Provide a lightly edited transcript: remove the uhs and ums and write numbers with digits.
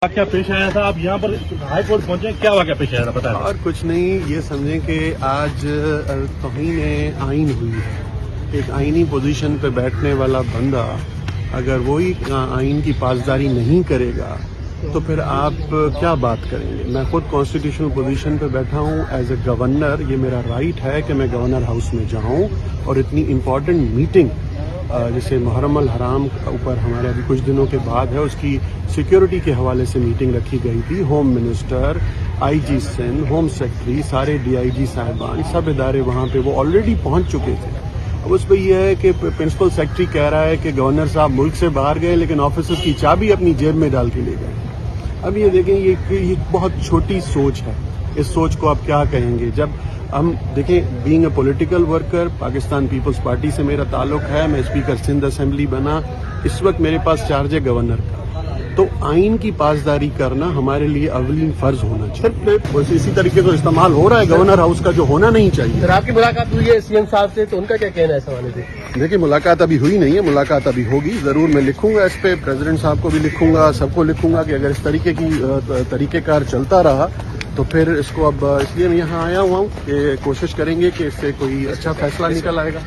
واقعہ پیش آیا تھا، آپ یہاں پر ہائی کورٹ پہنچے، کیا واقعہ پیش آیا تھا بتائیں؟ اور کچھ نہیں، یہ سمجھیں کہ آج توہین آئین ہوئی ہے. ایک آئینی پوزیشن پہ بیٹھنے والا بندہ اگر وہی آئین کی پاسداری نہیں کرے گا تو پھر آپ کیا بات کریں گے. میں خود کانسٹیٹیوشنل پوزیشن پہ بیٹھا ہوں ایز اے گورنر. یہ میرا رائٹ ہے کہ میں گورنر ہاؤس میں جاؤں اور اتنی امپورٹنٹ میٹنگ جیسے محرم الحرام اوپر ہمارے ابھی کچھ دنوں کے بعد ہے، اس کی سیکیورٹی کے حوالے سے میٹنگ رکھی گئی تھی. ہوم منسٹر، آئی جی سندھ، ہوم سیکرٹری، سارے ڈی آئی جی صاحبان، سب ادارے وہاں پہ وہ آلریڈی پہنچ چکے تھے. اب اس پہ یہ ہے کہ پرنسپل سیکرٹری کہہ رہا ہے کہ گورنر صاحب ملک سے باہر گئے لیکن آفیسر کی چابی اپنی جیب میں ڈال کے لے گئے. اب یہ دیکھیں، یہ بہت چھوٹی سوچ ہے. اس سوچ کو آپ کیا کہیں گے؟ جب ہم دیکھیں، being a political worker, Pakistan Peoples Party سے میرا تعلق ہے، میں اسپیکر سندھ اسمبلی بنا، اس وقت میرے پاس چارج ہے گورنر کا. تو آئین کی پاسداری کرنا ہمارے لیے اولین فرض ہونا چاہیے. بس اسی طریقے سے استعمال ہو رہا ہے گورنر ہاؤس کا، جو ہونا نہیں چاہیے. سر، آپ کی ملاقات ہوئی ہے سی ایم صاحب سے، تو ان کا کیا کہنا ہے اس حوالے سے؟ دیکھیں، ملاقات ابھی ہوئی نہیں ہے، ملاقات ابھی ہوگی. ضرور میں لکھوں گا اس پہ، پریزیڈنٹ صاحب کو بھی لکھوں گا، سب کو لکھوں گا کہ اگر اس طریقے کی طریقہ کار چلتا رہا تو پھر اس کو اب اس لیے میں یہاں آیا ہوا ہوں کہ کوشش کریں گے کہ اس سے کوئی اچھا فیصلہ نکل آئے گا.